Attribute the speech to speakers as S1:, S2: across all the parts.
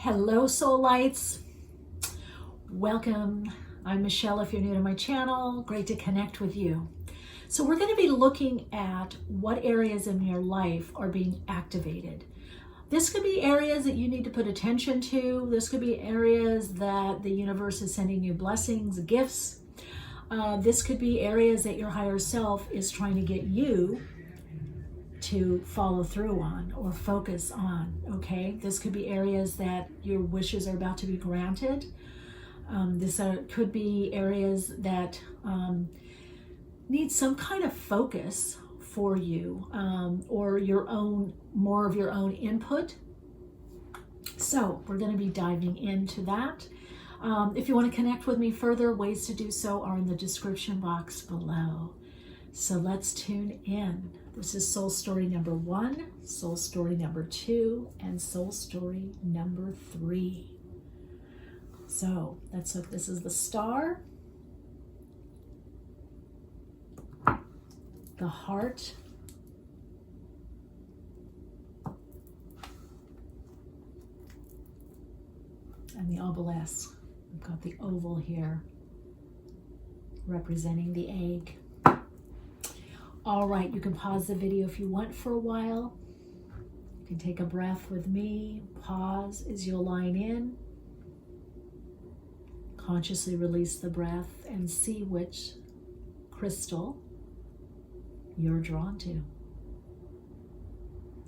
S1: Hello, Soul Lights. Welcome. I'm Michelle. If you're new to my channel, great to connect with you. So we're going to be looking at what areas in your life are being activated. This could be areas that you need to put attention to. This could be areas that the universe is sending you blessings, gifts. This could be areas that your higher self is trying to get you to follow through on or focus on, okay? This could be areas that your wishes are about to be granted. This could be areas that need some kind of focus for you, or more of your own input. So we're going to be diving into that. If you want to connect with me further, ways to do so are in the description box below. So let's tune in. This is soul story number 1, soul story number 2, and soul story number 3. So let's look. This is the star, the heart, and the obelisk. We've got the oval here representing the egg. All right, you can pause the video if you want for a while. You can take a breath with me. Pause as you align in. Consciously release the breath and see which crystal you're drawn to.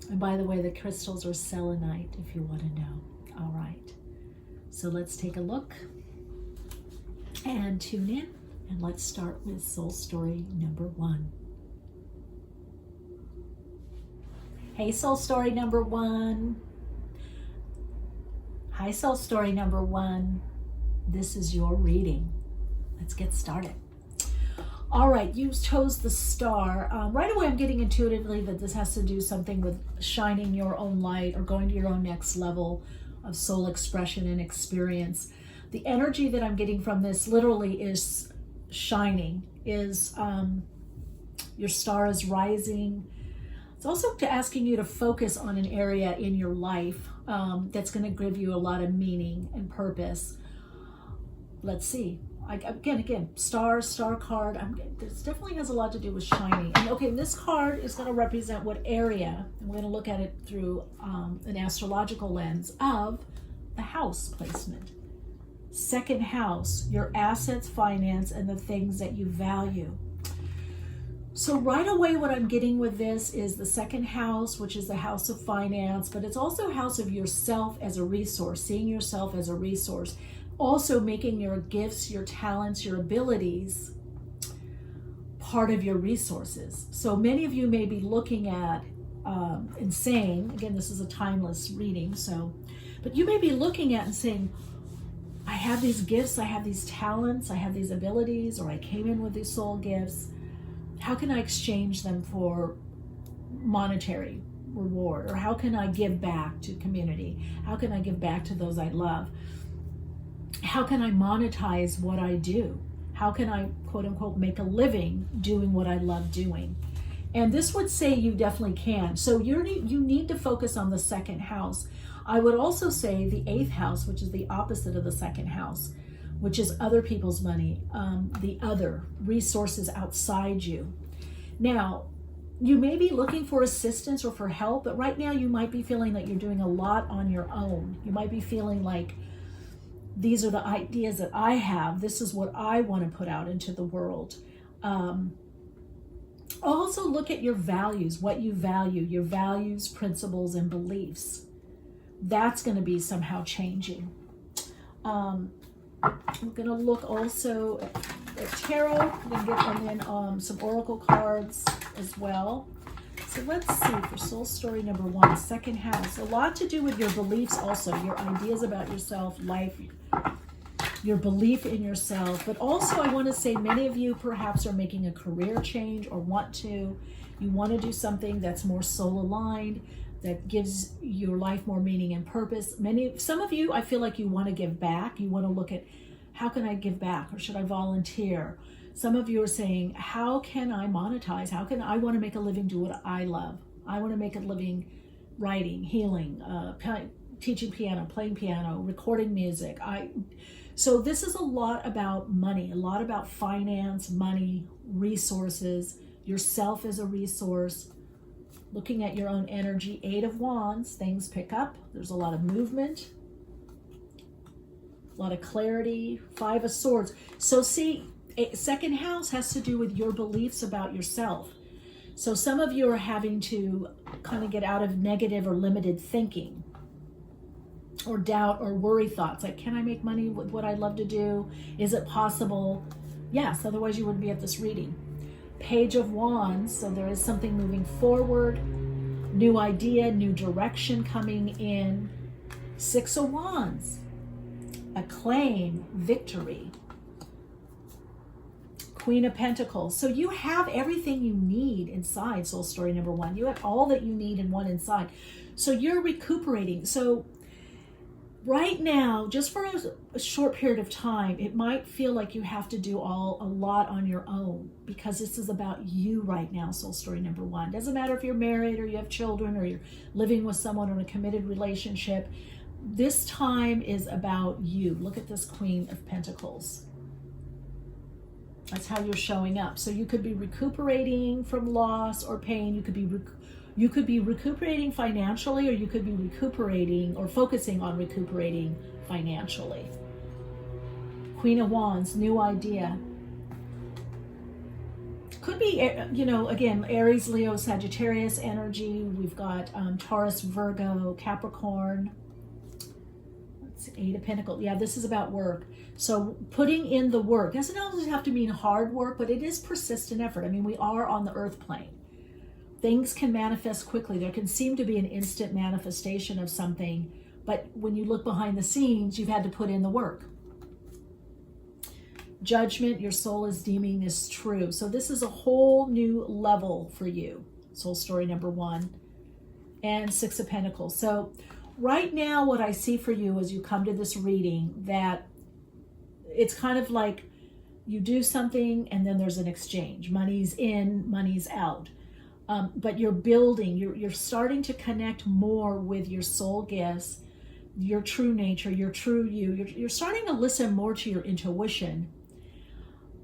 S1: And by the way, the crystals are selenite if you want to know. All right, so let's take a look and tune in. And let's start with soul story number 1. Hey, soul story number 1. Hi, soul story number 1. This is your reading. Let's get started. All right, you chose the star. Right away, I'm getting intuitively that this has to do something with shining your own light or going to your own next level of soul expression and experience. The energy that I'm getting from this literally is shining, is your star is rising. It's also asking you to focus on an area in your life that's going to give you a lot of meaning and purpose. Let's see. Again, star card. This definitely has a lot to do with shining. And okay, this card is going to represent what area. And we're going to look at it through an astrological lens of the house placement. Second house, your assets, finance, and the things that you value. So right away, what I'm getting with this is the second house, which is the house of finance, but it's also a house of yourself as a resource, seeing yourself as a resource. Also making your gifts, your talents, your abilities part of your resources. So many of you may be looking at and saying, again, this is a timeless reading, but you may be looking at and saying, I have these gifts, I have these talents, I have these abilities, or I came in with these soul gifts. How can I exchange them for monetary reward? Or how can I give back to community? How can I give back to those I love? How can I monetize what I do? How can I, quote unquote, make a living doing what I love doing? And this would say you definitely can. So you need to focus on the second house. I would also say the 8th house, which is the opposite of the second house, which is other people's money, the other resources outside you. Now, you may be looking for assistance or for help, but right now you might be feeling that you're doing a lot on your own. You might be feeling like, these are the ideas that I have. This is what I want to put out into the world. Also look at your values, what you value, your values, principles, and beliefs. That's going to be somehow changing. I'm going to look also at tarot and then some oracle cards as well. So let's see for soul story number 1, second house. A lot to do with your beliefs also, your ideas about yourself, life, your belief in yourself. But also I want to say many of you perhaps are making a career change or you want to do something that's more soul aligned, that gives your life more meaning and purpose. Some of you, I feel like you want to give back. You want to look at, how can I give back, or should I volunteer? Some of you are saying, how can I monetize? How can I want to make a living, do what I love? I want to make a living writing, healing, teaching piano, playing piano, recording music. So this is a lot about money, a lot about finance, money, resources, yourself as a resource, looking at your own energy. 8 of Wands, things pick up. There's a lot of movement, a lot of clarity. 5 of Swords. So see, second house has to do with your beliefs about yourself. So some of you are having to kind of get out of negative or limited thinking, or doubt or worry thoughts, like, can I make money with what I love to do? Is it possible? Yes, otherwise you wouldn't be at this reading. Page of Wands, so there is something moving forward, new idea, new direction coming in. 6 of Wands, acclaim, victory. Queen of Pentacles. So you have everything you need inside, soul story number 1. You have all that you need in one inside. So you're recuperating. So right now, just for a short period of time, it might feel like you have to do a lot on your own, because this is about you right now, soul story number 1. Doesn't matter if you're married or you have children or you're living with someone in a committed relationship. This time is about you. Look at this Queen of Pentacles. That's how you're showing up. So you could be recuperating from loss or pain. You could be recuperating financially, or you could be recuperating or focusing on recuperating financially. Queen of Wands, new idea. Could be, you know, again, Aries, Leo, Sagittarius energy. We've got Taurus, Virgo, Capricorn. Let's see, 8 of Pentacles. Yeah, this is about work. So putting in the work doesn't always have to mean hard work, but it is persistent effort. I mean, we are on the earth plane. Things can manifest quickly. There can seem to be an instant manifestation of something, but when you look behind the scenes, you've had to put in the work. Judgment, your soul is deeming this true. So this is a whole new level for you, soul story number 1. And 6 of Pentacles. So right now, what I see for you as you come to this reading, that it's kind of like you do something and then there's an exchange. Money's in, money's out. But you're building, you're starting to connect more with your soul gifts, your true nature, your true you. You're starting to listen more to your intuition.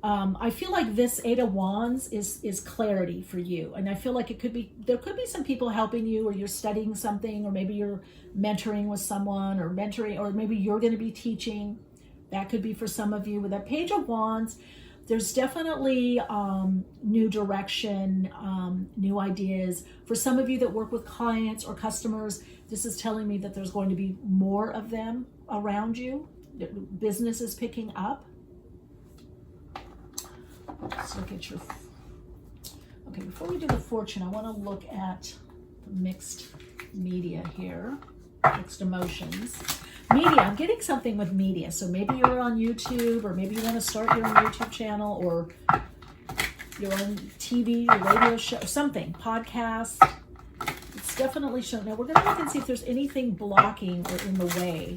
S1: I feel like this 8 of Wands is clarity for you. And I feel like there could be some people helping you, or you're studying something, or maybe you're mentoring with someone, or maybe you're going to be teaching. That could be for some of you. With that Page of Wands, there's definitely new direction, new ideas. For some of you that work with clients or customers, this is telling me that there's going to be more of them around you. Business is picking up. Let's look at your... Okay, before we do the fortune, I want to look at the mixed media here. Mixed emotions. Media, I'm getting something with media. So maybe you're on YouTube, or maybe you want to start your own YouTube channel, or your own TV, your radio show, something, podcast. It's definitely showing. Now we're going to look and see if there's anything blocking or in the way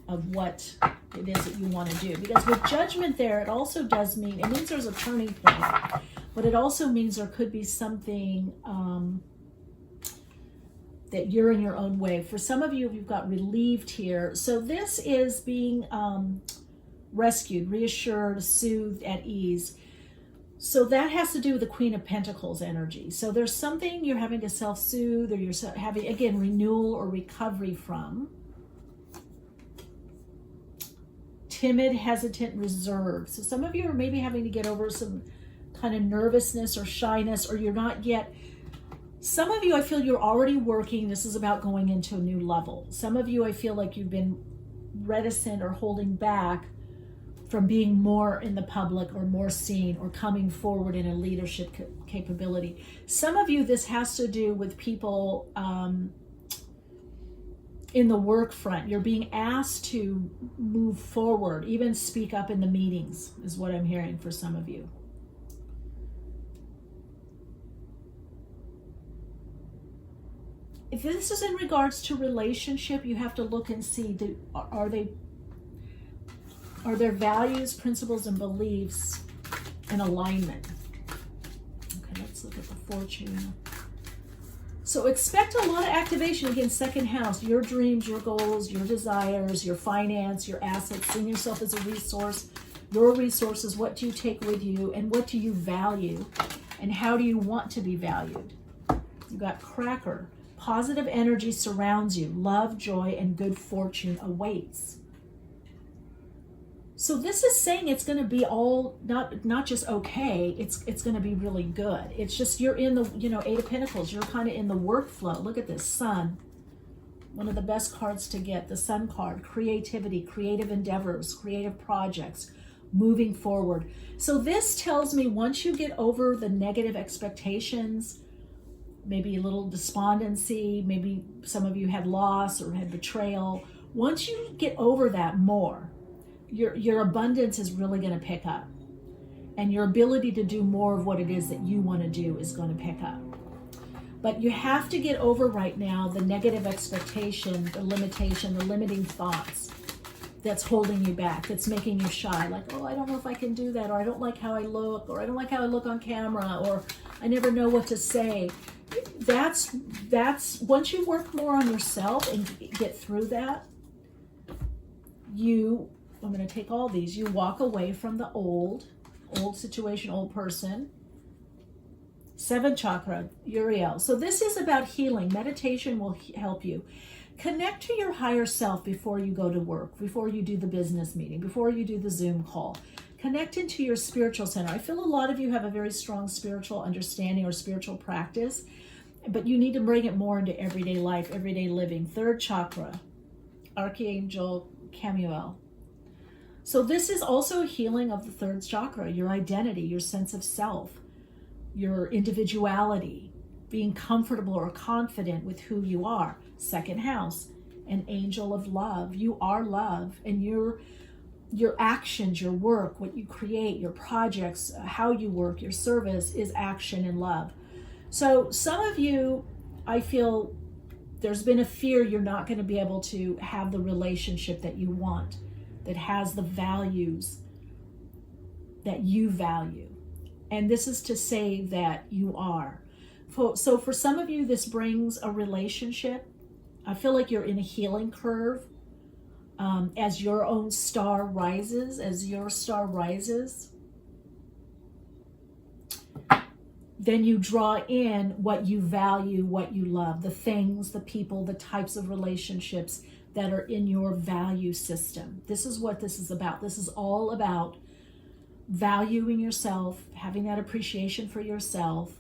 S1: of what it is that you want to do. Because with Judgment there, it also does mean, it means there's a turning point, but it also means there could be something that you're in your own way. For some of you, you've got relieved here. So this is being rescued, reassured, soothed, at ease. So that has to do with the Queen of Pentacles energy. So there's something you're having to self-soothe, or you're having, again, renewal or recovery from. Timid, hesitant, reserved. So some of you are maybe having to get over some kind of nervousness or shyness, or you're not yet. Some of you, I feel you're already working. This is about going into a new level. Some of you, I feel like you've been reticent or holding back from being more in the public, or more seen, or coming forward in a leadership capability. Some of you, this has to do with people in the work front. You're being asked to move forward, even speak up in the meetings, is what I'm hearing for some of you. If this is in regards to relationship, you have to look and see, are their values, principles, and beliefs in alignment? Okay, let's look at the fortune. So expect a lot of activation. Again, second house, your dreams, your goals, your desires, your finance, your assets, seeing yourself as a resource. Your resources, what do you take with you, and what do you value, and how do you want to be valued? You got cracker. Positive energy surrounds you. Love, joy, and good fortune awaits. So this is saying it's going to be all, not just okay, it's going to be really good. It's just you're in the, Eight of Pentacles. You're kind of in the workflow. Look at this, Sun. One of the best cards to get, the Sun card. Creativity, creative endeavors, creative projects, moving forward. So this tells me once you get over the negative expectations, maybe a little despondency, maybe some of you had loss or had betrayal. Once you get over that more, your abundance is really going to pick up, and your ability to do more of what it is that you want to do is going to pick up. But you have to get over right now the negative expectation, the limitation, the limiting thoughts that's holding you back, that's making you shy. Like, oh, I don't know if I can do that, or I don't like how I look, or I don't like how I look on camera, or I never know what to say. That's once you work more on yourself and get through that, I'm going to take all these. You walk away from the old situation, old person. 7th chakra, Uriel. So this is about healing. Meditation will help you. Connect to your higher self before you go to work, before you do the business meeting, before you do the Zoom call. Connect into your spiritual center. I feel a lot of you have a very strong spiritual understanding or spiritual practice, but you need to bring it more into everyday life, everyday living. 3rd chakra, Archangel Chamuel. So this is also a healing of the 3rd chakra, your identity, your sense of self, your individuality, being comfortable or confident with who you are. 2nd house, an angel of love. You are love, and your actions, your work, what you create, your projects, how you work, your service is action and love. So some of you, I feel there's been a fear you're not going to be able to have the relationship that you want, that has the values that you value. And this is to say that you are. So for some of you, this brings a relationship. I feel like you're in a healing curve as your own star rises, then you draw in what you value, what you love, the things, the people, the types of relationships that are in your value system. This is what this is about. This is all about valuing yourself, having that appreciation for yourself,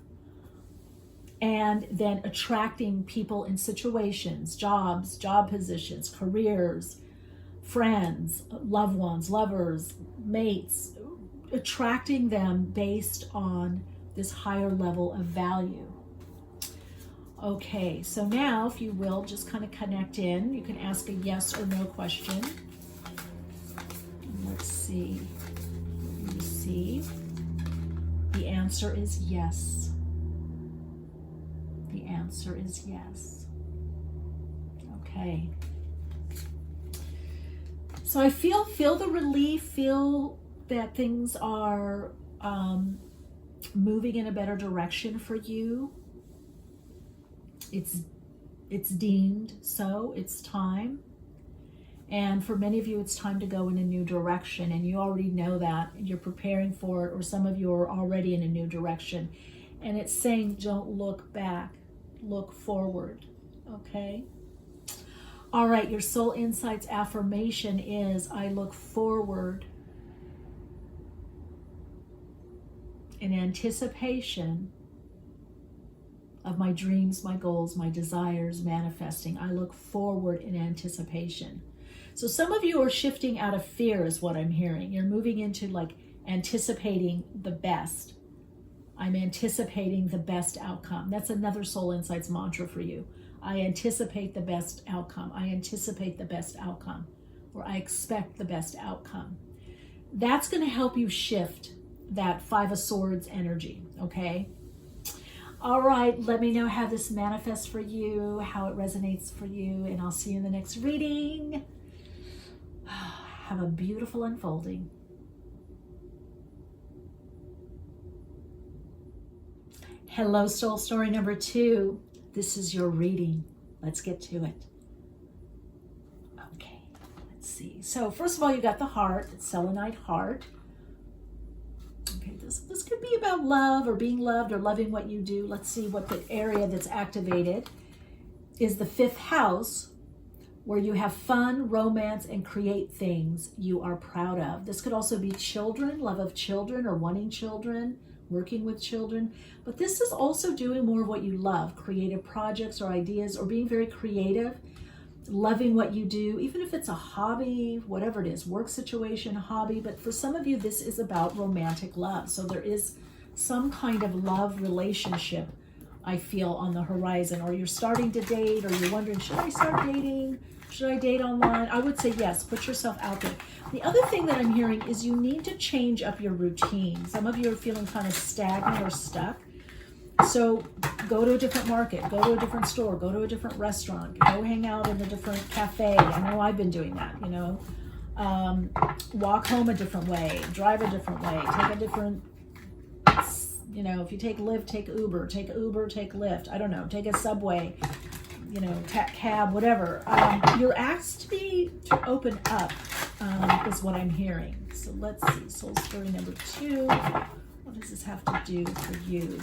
S1: and then attracting people in situations, jobs, job positions, careers, friends, loved ones, lovers, mates, attracting them based on this higher level of value. Okay, so now, if you will, just kind of connect in. You can ask a yes or no question. Let's see. You receive. The answer is yes. The answer is yes. Okay. So I feel the relief, feel that things are moving in a better direction for you. It's deemed so. It's time. And for many of you, it's time to go in a new direction. And you already know that. You're preparing for it, or some of you are already in a new direction. And it's saying, don't look back. Look forward. Okay? All right, your Soul Insights affirmation is, I look forward in anticipation of my dreams, my goals, my desires manifesting. I look forward in anticipation. So some of you are shifting out of fear is what I'm hearing. You're moving into like anticipating the best. I'm anticipating the best outcome. That's another Soul Insights mantra for you. I anticipate the best outcome. I anticipate the best outcome, or I expect the best outcome. That's going to help you shift that 5 of Swords energy, okay? All right, let me know how this manifests for you, how it resonates for you, and I'll see you in the next reading. Have a beautiful unfolding. Hello, soul story number 2. This is your reading. Let's get to it. Okay, let's see. So first of all, you got the heart, it's selenite heart. Okay, this could be about love or being loved or loving what you do. Let's see what the area that's activated is. The 5th house, where you have fun, romance, and create things you are proud of. This could also be children, love of children or wanting children, working with children. But this is also doing more of what you love, creative projects or ideas, or being very creative, loving what you do, even if it's a hobby, whatever it is, work situation, hobby. But for some of you, this is about romantic love. So there is some kind of love relationship, I feel, on the horizon, or you're starting to date, or you're wondering, should I start dating? Should I date online? I would say yes, put yourself out there. The other thing that I'm hearing is you need to change up your routine. Some of you are feeling kind of stagnant or stuck. So go to a different market, go to a different store, go to a different restaurant, go hang out in a different cafe. I know I've been doing that, you know. Walk home a different way, drive a different way, take a different, you know, if you take Lyft, take Uber, take Lyft. I don't know, take a subway, you know, cab, whatever. You're asked to open up, is what I'm hearing. So let's see, soul story number 2. What does this have to do for you?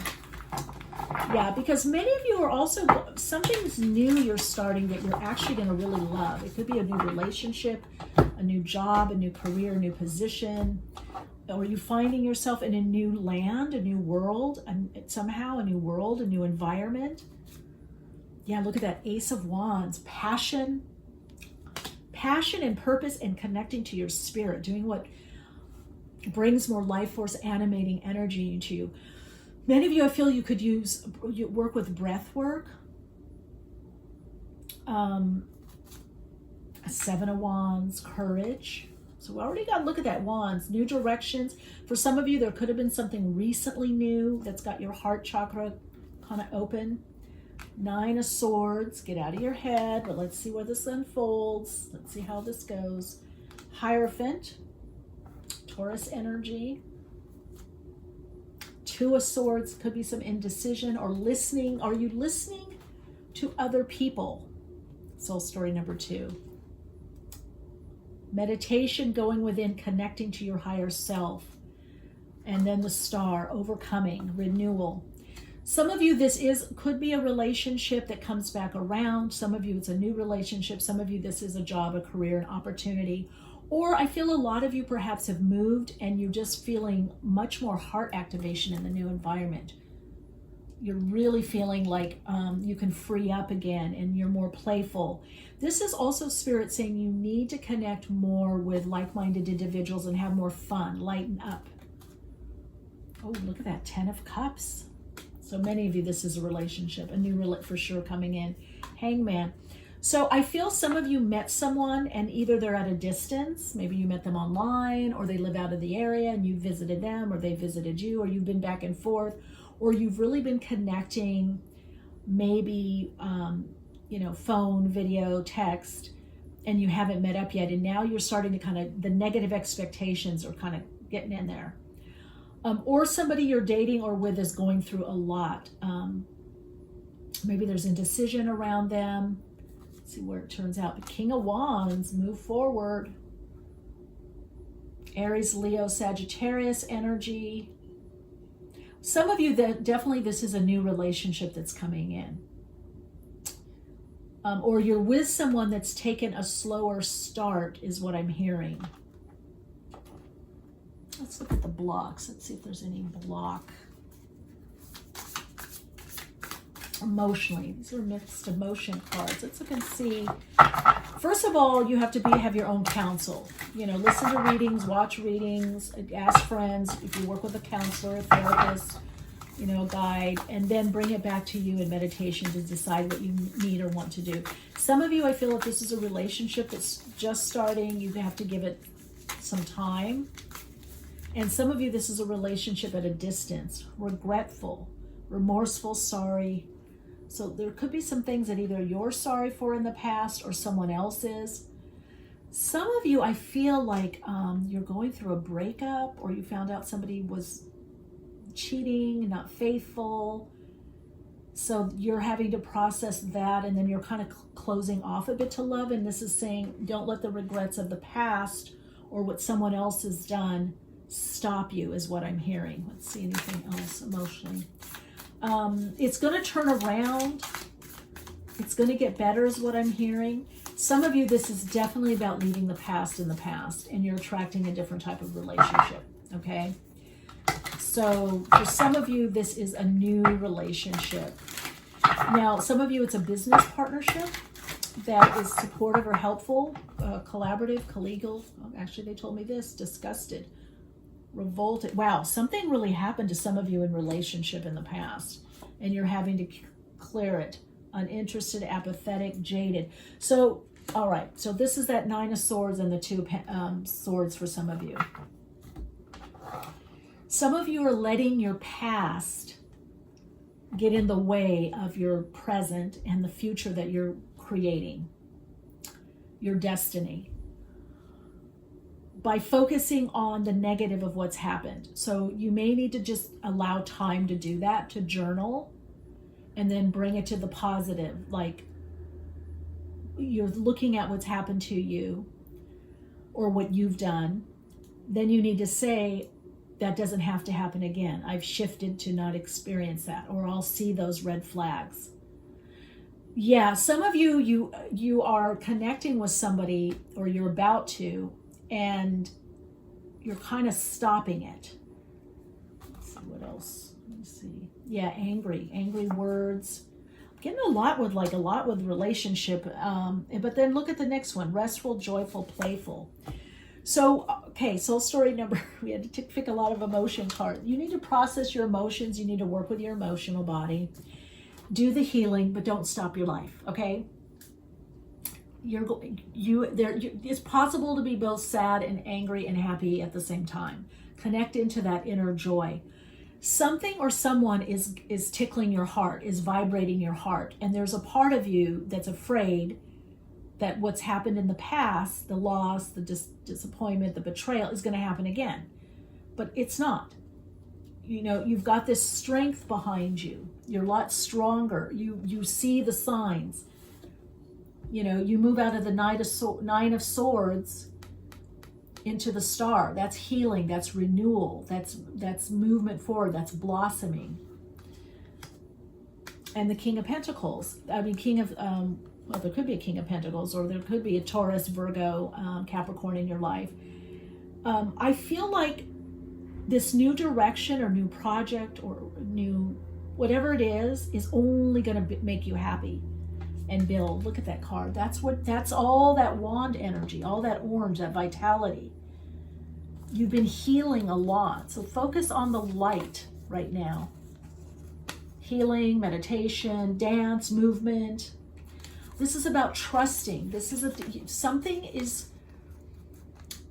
S1: Yeah, because many of you are also, something's new you're starting that you're actually going to really love. It could be a new relationship, a new job, a new career, a new position. Or you finding yourself in a new land, a new world, and somehow a new world, a new environment. Yeah, look at that Ace of Wands. Passion and purpose, and connecting to your spirit, doing what brings more life force, animating energy into you. Many of you, I feel you could work with breath work. A 7 of Wands, courage. So we already got to look at that, wands, new directions. For some of you, there could have been something recently new that's got your heart chakra kind of open. 9 of Swords, get out of your head, but let's see where this unfolds. Let's see how this goes. Hierophant, Taurus energy. 2 of Swords, could be some indecision or listening. Are you listening to other people? Soul story number 2. Meditation, going within, connecting to your higher self. And then the Star, overcoming, renewal. Some of you, could be a relationship that comes back around. Some of you, it's a new relationship. Some of you, this is a job, a career, an opportunity. Or I feel a lot of you perhaps have moved and you're just feeling much more heart activation in the new environment. You're really feeling like you can free up again and you're more playful. This is also Spirit saying you need to connect more with like-minded individuals and have more fun, lighten up. Oh, look at that, 10 of Cups. So many of you, this is a relationship, a new for sure coming in. Hangman. So I feel some of you met someone and either they're at a distance, maybe you met them online, or they live out of the area and you visited them, or they visited you, or you've been back and forth, or you've really been connecting, maybe, phone, video, text, and you haven't met up yet. And now you're starting to the negative expectations are kind of getting in there. Or somebody you're dating or with is going through a lot. Maybe there's indecision around them. Let's see where it turns out. The King of Wands, move forward. Aries, Leo, Sagittarius energy. Some of you, definitely this is a new relationship that's coming in. Or you're with someone that's taken a slower start is what I'm hearing. Let's look at the blocks. Let's see if there's any block. Emotionally, these are mixed emotion cards. Let's look and see. First of all, you have to have your own counsel. Listen to readings, watch readings, ask friends. If you work with a counselor, a therapist, a guide, and then bring it back to you in meditation to decide what you need or want to do. Some of you, I feel if this is a relationship that's just starting, you have to give it some time. And some of you, this is a relationship at a distance, regretful, remorseful, sorry. So there could be some things that either you're sorry for in the past or someone else is. Some of you, I feel like you're going through a breakup, or you found out somebody was cheating, not faithful. So you're having to process that, and then you're kind of closing off a bit to love. And this is saying, don't let the regrets of the past or what someone else has done stop you, is what I'm hearing. Let's see, anything else emotionally. It's going to turn around. It's going to get better, is what I'm hearing. Some of you, this is definitely about leaving the past in the past, and you're attracting a different type of relationship, okay? So for some of you, this is a new relationship. Now, some of you, it's a business partnership that is supportive or helpful, collaborative, collegial. Actually, they told me this, disgusted, revolted. Wow, something really happened to some of you in relationship in the past, and you're having to clear it. Uninterested, apathetic, jaded. So, all right, so this is that Nine of Swords and the Two Swords for some of you. Some of you are letting your past get in the way of your present and the future that you're creating, your destiny, by focusing on the negative of what's happened. So you may need to just allow time to do that, to journal, and then bring it to the positive. Like, you're looking at what's happened to you or what you've done. Then you need to say, that doesn't have to happen again. I've shifted to not experience that, or I'll see those red flags. Yeah, some of you are connecting with somebody, or you're about to, and you're kind of stopping it. Let's see what else. Let me see. Yeah, angry words. I'm getting a lot with relationship. But then look at the next one: restful, joyful, playful. So, okay, soul story number, we had to pick a lot of emotion cards. You need to process your emotions. You need to work with your emotional body. Do the healing, but don't stop your life, okay? It's possible to be both sad and angry and happy at the same time. Connect into that inner joy. Something or someone is tickling your heart, is vibrating your heart, and there's a part of you that's afraid that what's happened in the past, the loss, the disappointment, the betrayal, is going to happen again. But it's not. You know, you've got this strength behind you. You're a lot stronger. You see the signs. You know, you move out of the Nine of Swords into the Star. That's healing. That's renewal. That's movement forward. That's blossoming. And the King of Pentacles. I mean, well, there could be a King of Pentacles, or there could be a Taurus, Virgo, Capricorn in your life. I feel like this new direction or new project or new whatever it is only going to make you happy and build. Look at that card. That's all that wand energy, all that orange, that vitality. You've been healing a lot. So focus on the light right now. Healing, meditation, dance, movement. This is about trusting. This is something is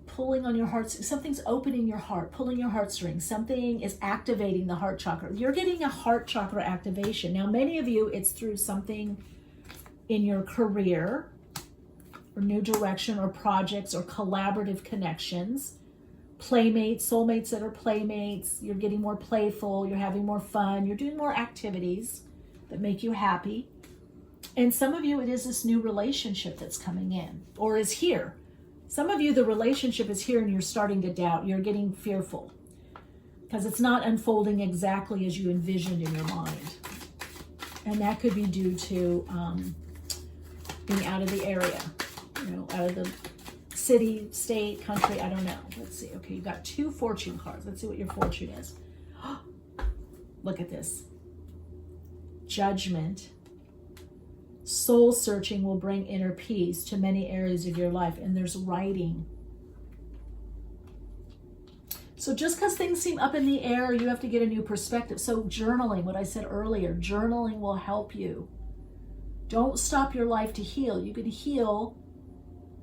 S1: pulling on your heart. Something's opening your heart, pulling your heartstrings. Something is activating the heart chakra. You're getting a heart chakra activation. Now, many of you, it's through something in your career, or new direction, or projects, or collaborative connections. Playmates, soulmates that are playmates. You're getting more playful. You're having more fun. You're doing more activities that make you happy. And some of you, it is this new relationship that's coming in, or is here. Some of you, the relationship is here and you're starting to doubt. You're getting fearful because it's not unfolding exactly as you envisioned in your mind. And that could be due to being out of the area, you know, out of the city, state, country, I don't know. Let's see. Okay, you've got 2 fortune cards. Let's see what your fortune is. Look at this. Judgment. Soul searching will bring inner peace to many areas of your life. And there's writing. So just because things seem up in the air, you have to get a new perspective. So journaling, what I said earlier, journaling will help you. Don't stop your life to heal. You can heal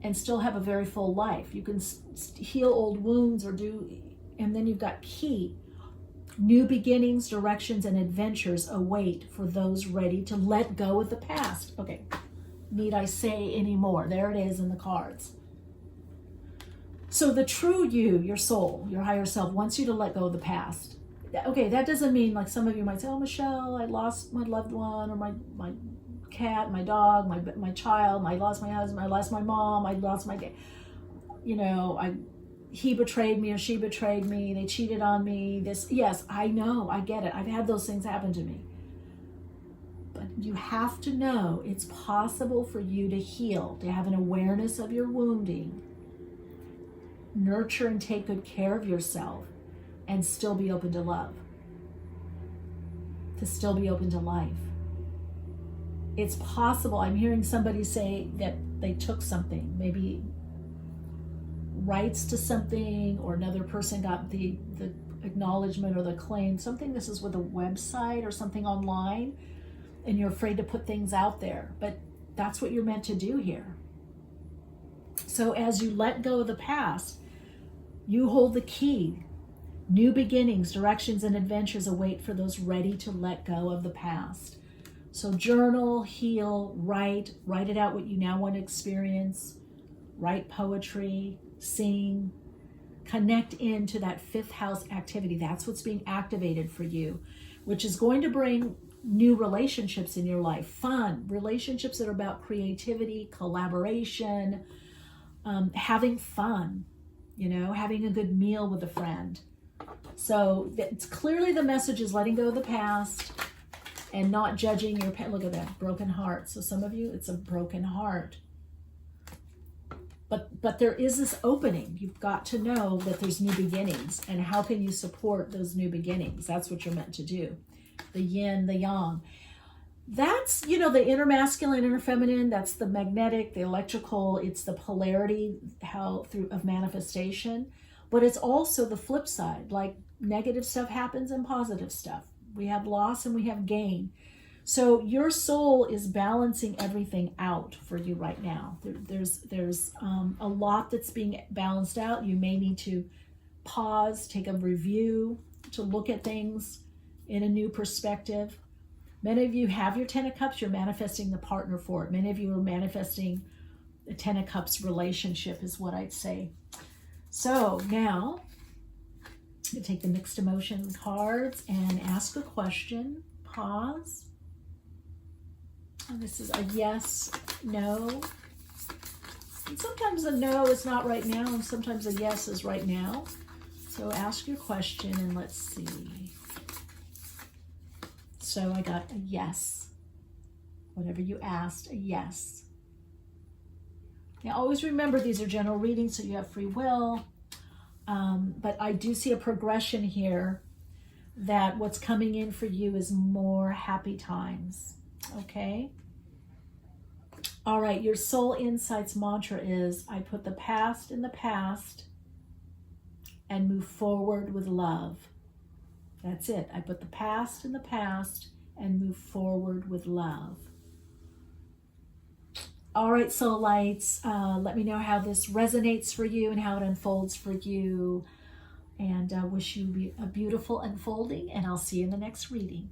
S1: and still have a very full life. You can heal old wounds and then you've got key. New beginnings, directions, and adventures await for those ready to let go of the past. Okay, need I say any more? There it is in the cards. So the true you, your soul, your higher self, wants you to let go of the past. okay, that doesn't mean, like some of you might say, oh, Michele, I lost my loved one, or my cat, my dog, my child, I lost my husband, I lost my mom, I lost my, he betrayed me or she betrayed me, they cheated on me, yes, I know, I get it. I've had those things happen to me. But you have to know it's possible for you to heal, to have an awareness of your wounding, nurture and take good care of yourself, and still be open to love, to still be open to life. It's possible. I'm hearing somebody say that they took something, maybe rights to something, or another person got the acknowledgement or the claim, something. This is with a website or something online, and you're afraid to put things out there. But that's what you're meant to do here. So as you let go of the past, you hold the key. New beginnings, directions, and adventures await for those ready to let go of the past. So journal, heal, write it out, what you now want to experience. Write poetry, sing, connect into that fifth house activity. That's what's being activated for you, which is going to bring new relationships in your life. Fun, relationships that are about creativity, collaboration, having fun, having a good meal with a friend. So it's clearly the message is letting go of the past and not judging your past. Look at that, broken heart. So some of you, it's a broken heart. But there is this opening. You've got to know that there's new beginnings, and how can you support those new beginnings? That's what you're meant to do. The yin, the yang. That's, the inner masculine, inner feminine. That's the magnetic, the electrical. It's the polarity of manifestation. But it's also the flip side. Like negative stuff happens and positive stuff. We have loss and we have gain. So your soul is balancing everything out for you right now. There's a lot that's being balanced out. You may need to pause, take a review, to look at things in a new perspective. Many of you have your 10 of Cups. You're manifesting the partner for it. Many of you are manifesting the 10 of Cups relationship, is what I'd say. So now, you take the mixed emotion cards and ask a question. Pause. And this is a yes, no. And sometimes a no is not right now, and sometimes a yes is right now. So ask your question and let's see. So I got a yes. Whatever you asked, a yes. Now always remember these are general readings, so you have free will. But I do see a progression here that what's coming in for you is more happy times. Okay? All right, your soul insights mantra is, I put the past in the past and move forward with love. That's it. I put the past in the past and move forward with love. All right, soul lights, let me know how this resonates for you and how it unfolds for you. And I wish you a beautiful unfolding, and I'll see you in the next reading.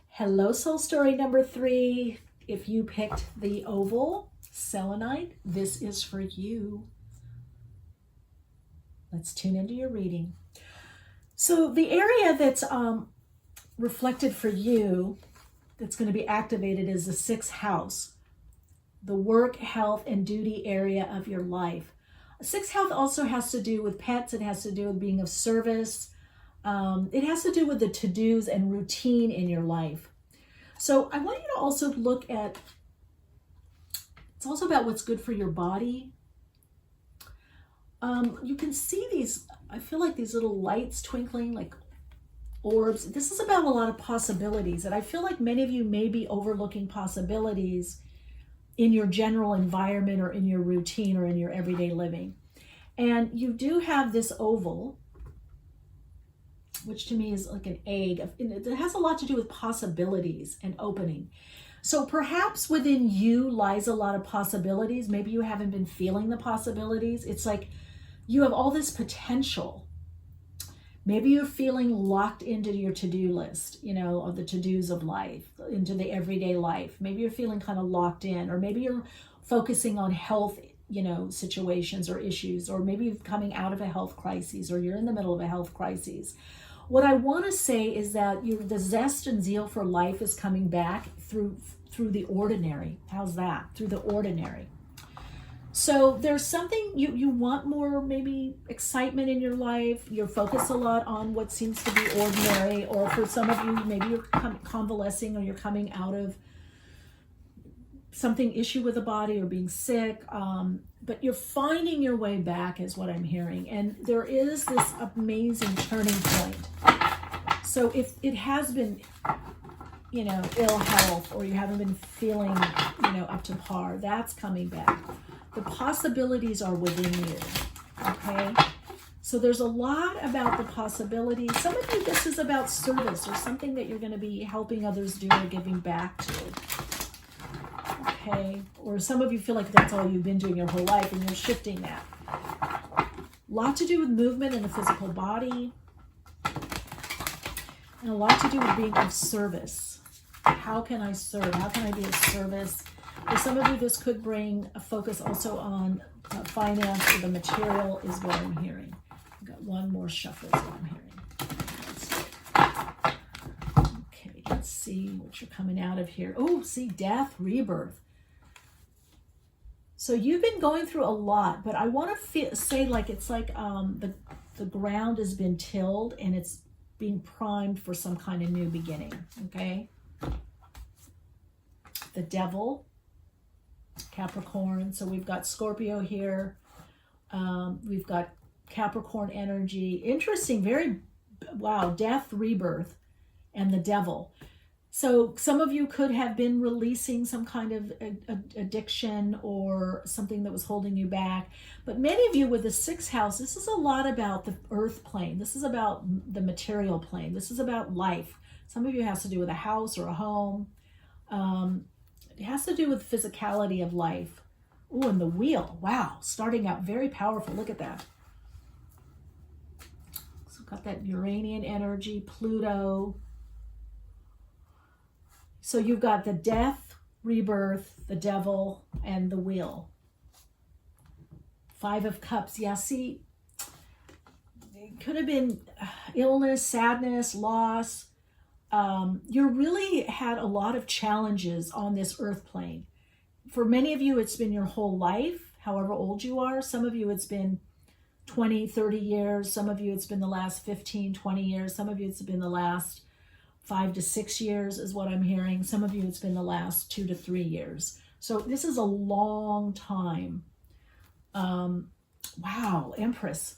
S1: Hello, soul story number 3. If you picked the oval selenite, this is for you. Let's tune into your reading. So the area that's reflected for you, that's going to be activated, is the 6th house, the work, health, and duty area of your life. 6th house also has to do with pets. It has to do with being of service. It has to do with the to-dos and routine in your life. So I want you to also look at, it's also about what's good for your body. You can see these, I feel like these little lights twinkling like orbs. This is about a lot of possibilities, and I feel like many of you may be overlooking possibilities in your general environment or in your routine or in your everyday living. And you do have this oval, which to me is like an egg. It has a lot to do with possibilities and opening. So perhaps within you lies a lot of possibilities. Maybe you haven't been feeling the possibilities. It's like you have all this potential. Maybe you're feeling locked into your to-do list, of the to-dos of life, into the everyday life. Maybe you're feeling kind of locked in, or maybe you're focusing on health situations or issues, or maybe you're coming out of a health crisis, or you're in the middle of a health crisis. What I want to say is that the zest and zeal for life is coming back through the ordinary. How's that? Through the ordinary. So there's something you want more, maybe excitement in your life. You're focused a lot on what seems to be ordinary, or for some of you, maybe you're convalescing, or you're coming out of something issue with the body or being sick. But you're finding your way back is what I'm hearing. And there is this amazing turning point. So if it has been, ill health, or you haven't been feeling, up to par, that's coming back. The possibilities are within you, okay? So there's a lot about the possibilities. Some of you, this is about service or something that you're going to be helping others do or giving back to, okay? Or some of you feel like that's all you've been doing your whole life, and you're shifting that. A lot to do with movement in the physical body, and a lot to do with being of service. How can I serve? How can I be of service? For some of you, this could bring a focus also on finance, or the material is what I'm hearing. I've got one more shuffle is what I'm hearing. Okay, let's see what you're coming out of here. Oh, see, death, rebirth. So you've been going through a lot, but I want to say like it's like the ground has been tilled and it's being primed for some kind of new beginning, okay? The devil, Capricorn. So we've got Scorpio here. We've got Capricorn energy. Interesting, wow, death, rebirth, and the devil. So some of you could have been releasing some kind of addiction or something that was holding you back. But many of you with the 6th house, this is a lot about the earth plane. This is about the material plane. This is about life. Some of you has to do with a house or a home. It has to do with physicality of life. Oh, and the wheel. Wow, starting out very powerful. Look at that. So got that Uranian energy, Pluto. So you've got the death, rebirth, the devil, and the wheel. 5 of Cups. Yeah, see, it could have been illness, sadness, loss. You really had a lot of challenges on this earth plane. For many of you, it's been your whole life, however old you are. Some of you, it's been 20, 30 years. Some of you, it's been the last 15, 20 years. Some of you, it's been the last 5 to 6 years is what I'm hearing. Some of you, it's been the last 2 to 3 years. So this is a long time. Wow, Empress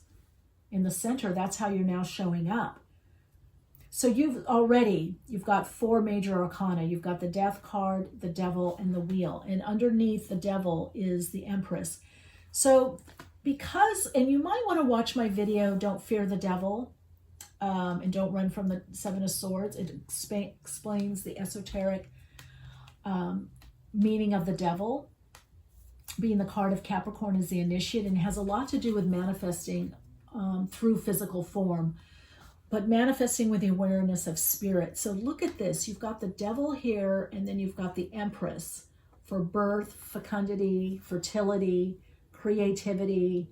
S1: in the center. That's how you're now showing up. So you've got 4 major arcana. You've got the death card, the devil, and the wheel. And underneath the devil is the Empress. So and you might want to watch my video, Don't Fear the Devil, and Don't Run from the 7 of Swords. It explains the esoteric meaning of the devil. Being the card of Capricorn is the initiate, and has a lot to do with manifesting through physical form, but manifesting with the awareness of spirit. So look at this. You've got the devil here, and then you've got the Empress for birth, fecundity, fertility, creativity.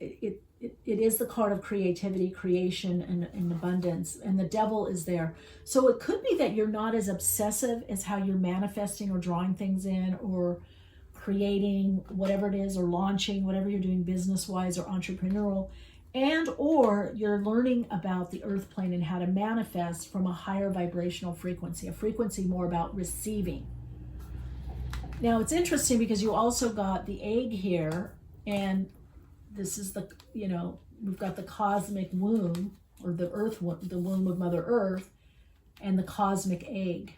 S1: It is the card of creativity, creation, and abundance, and the devil is there. So it could be that you're not as obsessive as how you're manifesting or drawing things in, or creating whatever it is, or launching whatever you're doing business-wise or entrepreneurial, and or you're learning about the earth plane and how to manifest from a higher vibrational frequency, a frequency more about receiving. Now it's interesting because you also got the egg here, and this is we've got the cosmic womb, or the womb of Mother Earth, and the cosmic egg.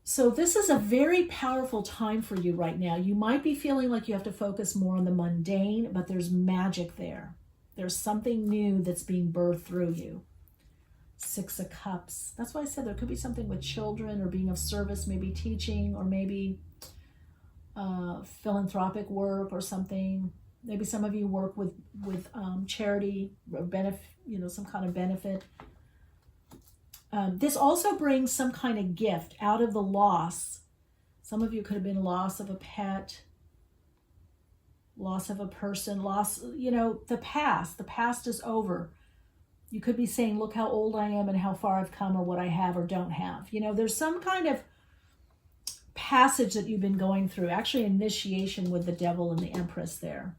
S1: So this is a very powerful time for you right now. You might be feeling like you have to focus more on the mundane, but there's magic there. There's something new that's being birthed through you. 6 of Cups. That's why I said there could be something with children or being of service, maybe teaching, or maybe philanthropic work or something. Maybe some of you work with charity or some kind of benefit. This also brings some kind of gift out of the loss. Some of you could have been loss of a pet, loss of a person, loss, the past is over. You could be saying, look how old I am and how far I've come, or what I have or don't have. There's some kind of passage that you've been going through, actually initiation with the devil and the Empress there,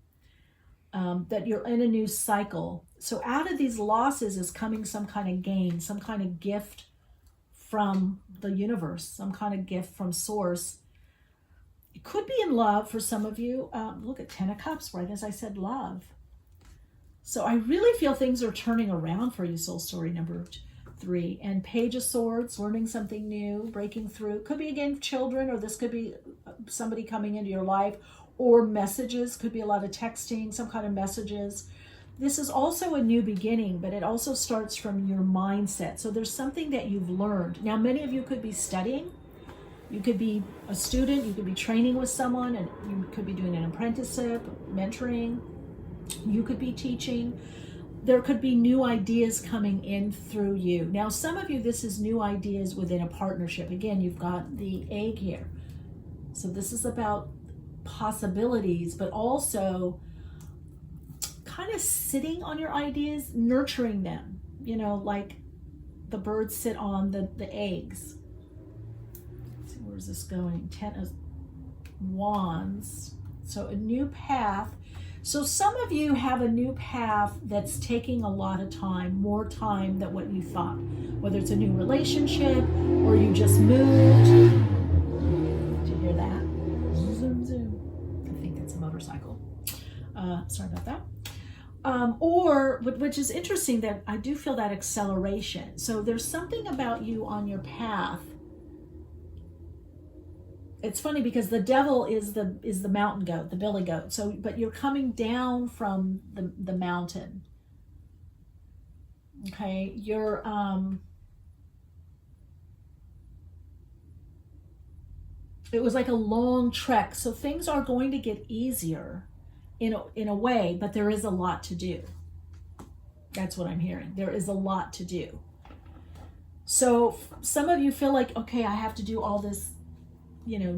S1: that you're in a new cycle. So out of these losses is coming some kind of gain, some kind of gift from the universe, some kind of gift from source. It could be in love for some of you. Look at 10 of Cups, right as I said love. So I really feel things are turning around for you, soul story number 3. And Page of Swords, learning something new, breaking through. Could be, again, children, or this could be somebody coming into your life, or messages. Could be a lot of texting, some kind of messages. This is also a new beginning, but it also starts from your mindset. So there's something that you've learned. Now, many of you could be studying. You could be a student. You could be training with someone, and you could be doing an apprenticeship, mentoring. You could be teaching. There could be new ideas coming in through you. Now, some of you, this is new ideas within a partnership. Again, you've got the egg here. So this is about possibilities, but also kind of sitting on your ideas, nurturing them, like the birds sit on the eggs. Let's see, where's this going? 10 of Wands. So a new path. So some of you have a new path that's taking a lot of time, more time than what you thought, whether it's a new relationship or you just moved. Did you hear that? Zoom, zoom. I think that's a motorcycle. Sorry about that. Or, which is interesting, that I do feel that acceleration. So there's something about you on your path. It's funny because the devil is the mountain goat, the billy goat. So, but you're coming down from the mountain. Okay, you're it was like a long trek. So things are going to get easier in a way, but there is a lot to do. That's what I'm hearing. There is a lot to do. So some of you feel like, okay, I have to do all this,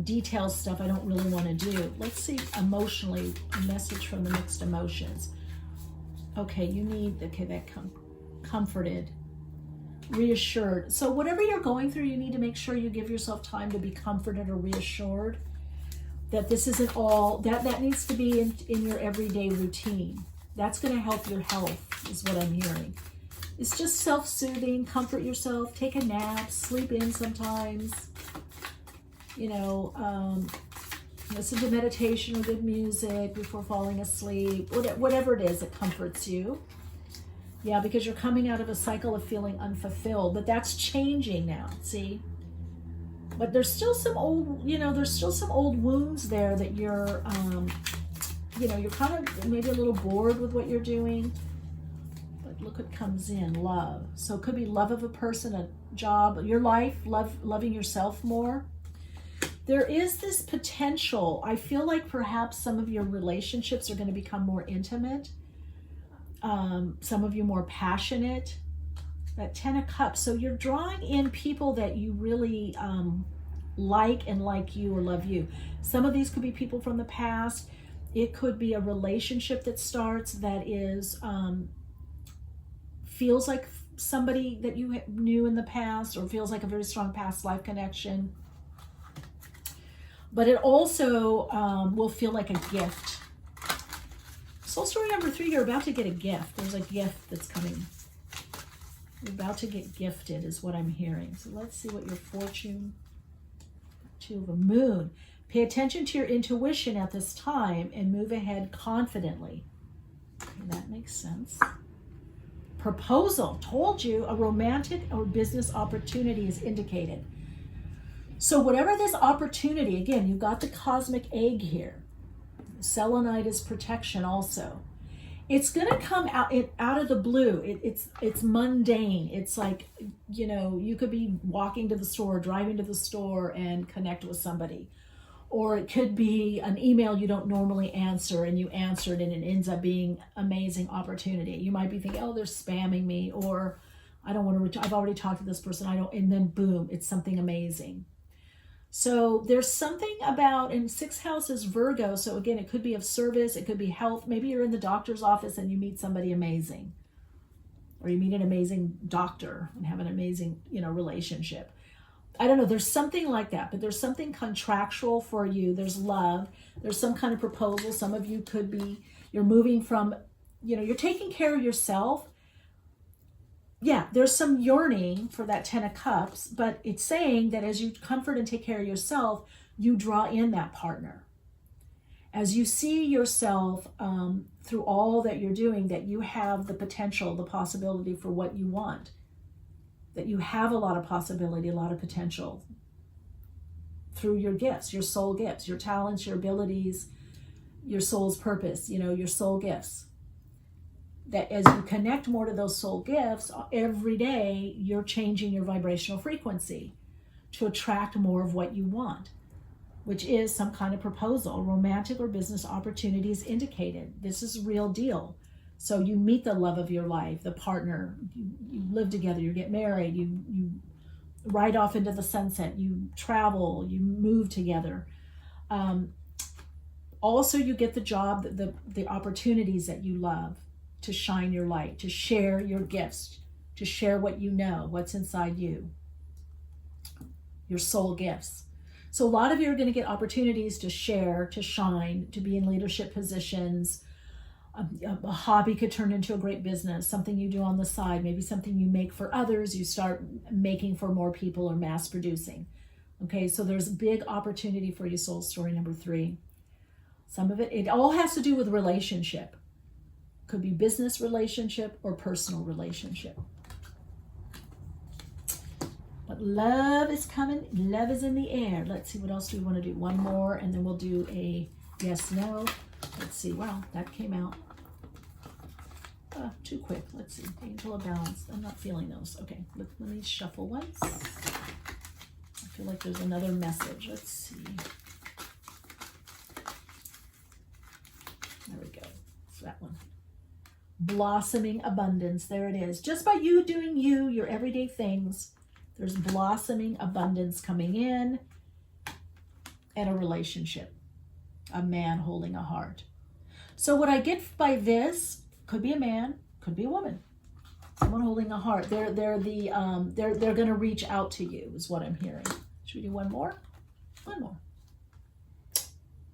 S1: detailed stuff I don't really want to do. Let's see emotionally, a message from the mixed emotions. Okay, you need, that comforted, reassured. So whatever you're going through, you need to make sure you give yourself time to be comforted or reassured that this isn't all, that needs to be in your everyday routine. That's going to help your health, is what I'm hearing. It's just self-soothing, comfort yourself, take a nap, sleep in sometimes. Listen to meditation or good music before falling asleep, whatever it is that comforts you. Yeah, because you're coming out of a cycle of feeling unfulfilled, but that's changing now, see? But there's still some old, wounds there that you're, you're kind of maybe a little bored with what you're doing. But look what comes in, love. So it could be love of a person, a job, your life, loving yourself more. There is this potential. I feel like perhaps some of your relationships are going to become more intimate. Some of you more passionate. That 10 of Cups. So you're drawing in people that you really like you or love you. Some of these could be people from the past. It could be a relationship that starts that is feels like somebody that you knew in the past, or feels like a very strong past life connection. But it also will feel like a gift. Soul story number 3, you're about to get a gift. There's a gift that's coming. You're about to get gifted is what I'm hearing. So let's see what your fortune, 2 of a Moon. Pay attention to your intuition at this time and move ahead confidently. Okay, that makes sense. Proposal. Told you, a romantic or business opportunity is indicated. So whatever this opportunity, again, you've got the cosmic egg here. Selenite is protection also. It's going to come out of the blue. It's mundane. It's like, you could be walking to the store, driving to the store and connect with somebody. Or it could be an email you don't normally answer and you answered and it ends up being amazing opportunity. You might be thinking, oh, they're spamming me, or I don't want to, I've already talked to this person, and then boom, it's something amazing. So there's something about, and sixth house is Virgo. So again, it could be of service. It could be health. Maybe you're in the doctor's office and you meet somebody amazing, or you meet an amazing doctor and have an amazing, relationship. I don't know. There's something like that, but there's something contractual for you. There's love. There's some kind of proposal. Some of you could be, you're moving from, you're taking care of yourself. Yeah, there's some yearning for that 10 of Cups, but it's saying that as you comfort and take care of yourself, you draw in that partner. As you see yourself through all that you're doing, that you have the potential, the possibility for what you want, that you have a lot of possibility, a lot of potential through your gifts, your soul gifts, your talents, your abilities, your soul's purpose, your soul gifts. That as you connect more to those soul gifts, every day you're changing your vibrational frequency to attract more of what you want, which is some kind of proposal, romantic or business opportunities indicated. This is real deal. So you meet the love of your life, the partner, you live together, you get married, you ride off into the sunset, you travel, you move together. Also, you get the job, the opportunities that you love, to shine your light, to share your gifts, to share what you know, what's inside you, your soul gifts. So a lot of you are going to get opportunities to share, to shine, to be in leadership positions. A hobby could turn into a great business, something you do on the side, maybe something you make for others, you start making for more people or mass producing. Okay, so there's a big opportunity for you, soul story number 3. Some of it all has to do with relationship. Could be business relationship or personal relationship. But love is coming. Love is in the air. Let's see, what else do we want to do? One more, and then we'll do a yes, no. Let's see. Wow, that came out too quick. Let's see. Angel of Balance. I'm not feeling those. Okay, let me shuffle once. I feel like there's another message. Let's see. There we go. It's that one. Blossoming abundance. There it is. Just by you doing your everyday things, there's blossoming abundance coming in, and a relationship, a man holding a heart. So what I get by this, could be a man, could be a woman, someone holding a heart. They're going to reach out to you, is what I'm hearing. Should we do one more? One more.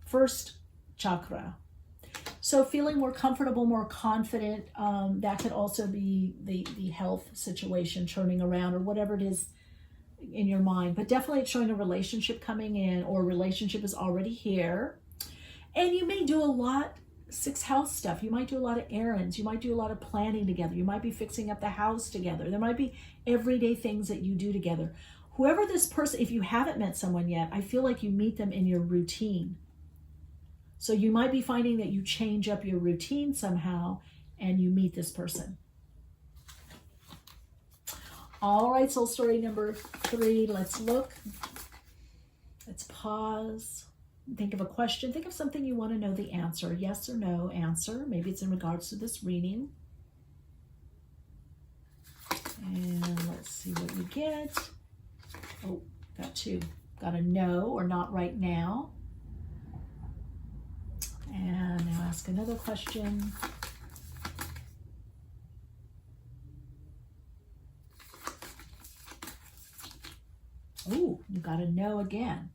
S1: First chakra. So feeling more comfortable, more confident, that could also be the health situation turning around, or whatever it is in your mind. But definitely it's showing a relationship coming in, or a relationship is already here. And you may do a lot, 6th house stuff. You might do a lot of errands. You might do a lot of planning together. You might be fixing up the house together. There might be everyday things that you do together. Whoever this person, if you haven't met someone yet, I feel like you meet them in your routine. So you might be finding that you change up your routine somehow and you meet this person. All right, soul story number 3. Let's look. Let's pause. Think of a question. Think of something you want to know the answer. Yes or no answer. Maybe it's in regards to this reading. And let's see what you get. Oh, got 2. Got a no or not right now. And now ask another question. Ooh, you got a no again.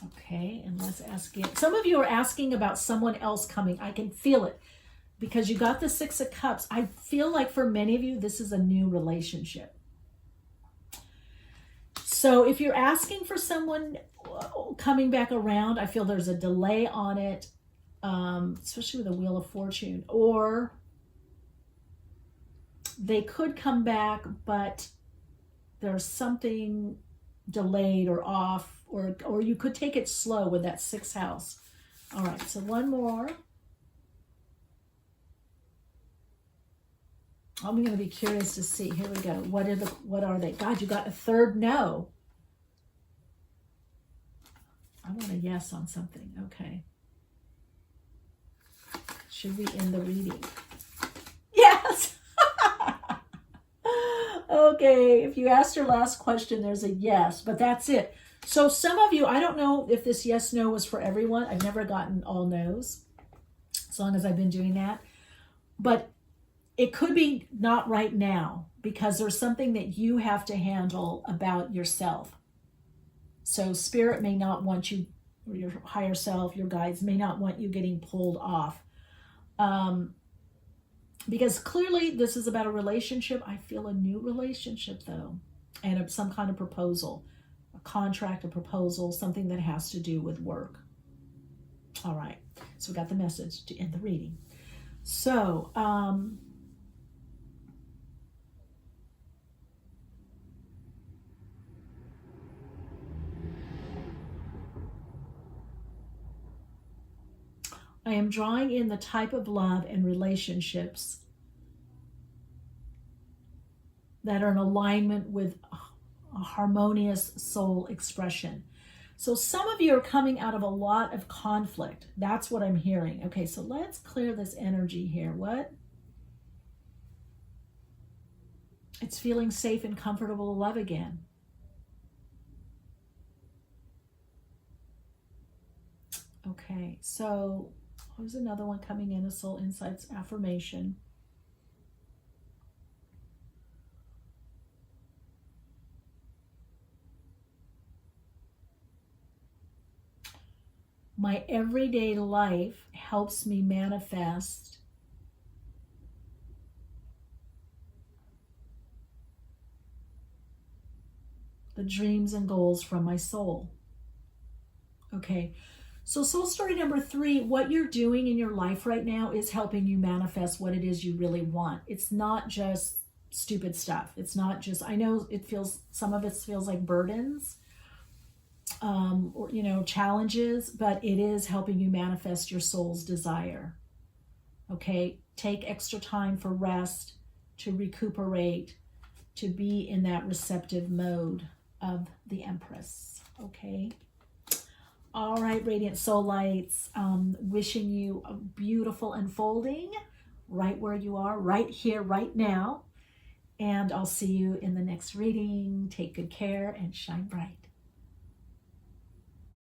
S1: Okay, and let's ask it. Some of you are asking about someone else coming. I can feel it because you got the 6 of Cups. I feel like for many of you, this is a new relationship. So if you're asking for someone coming back around, I feel there's a delay on it, especially with the Wheel of Fortune. Or they could come back, but there's something delayed or off, or you could take it slow with that 6th house. All right, so one more. I'm going to be curious to see. Here we go. What are they? God, you got a 3rd no. I want a yes on something. Okay. Should we end the reading? Yes. Okay, if you asked your last question, there's a yes, but that's it. So some of you, I don't know if this yes, no was for everyone. I've never gotten all no's, as long as I've been doing that. But it could be not right now, because there's something that you have to handle about yourself. So spirit may not want you, or your higher self, your guides may not want you getting pulled off. Because clearly this is about a relationship. I feel a new relationship though, and some kind of proposal, a contract, a proposal, something that has to do with work. All right, so we got the message to end the reading. So, I am drawing in the type of love and relationships that are in alignment with a harmonious soul expression. So some of you are coming out of a lot of conflict. That's what I'm hearing. Okay, so let's clear this energy here. What? It's feeling safe and comfortable to love again. Okay, so there's another one coming in, a soul insights affirmation. My everyday life helps me manifest the dreams and goals from my soul. Okay, so soul story number 3, what you're doing in your life right now is helping you manifest what it is you really want. It's not just stupid stuff. It's not just, I know it feels, some of it feels like burdens, or, you know, challenges, but it is helping you manifest your soul's desire. Okay, take extra time for rest, to recuperate, to be in that receptive mode of the Empress. Okay. All right, Radiant Soul Lights, wishing you a beautiful unfolding right where you are, right here, right now. And I'll see you in the next reading. Take good care and shine bright.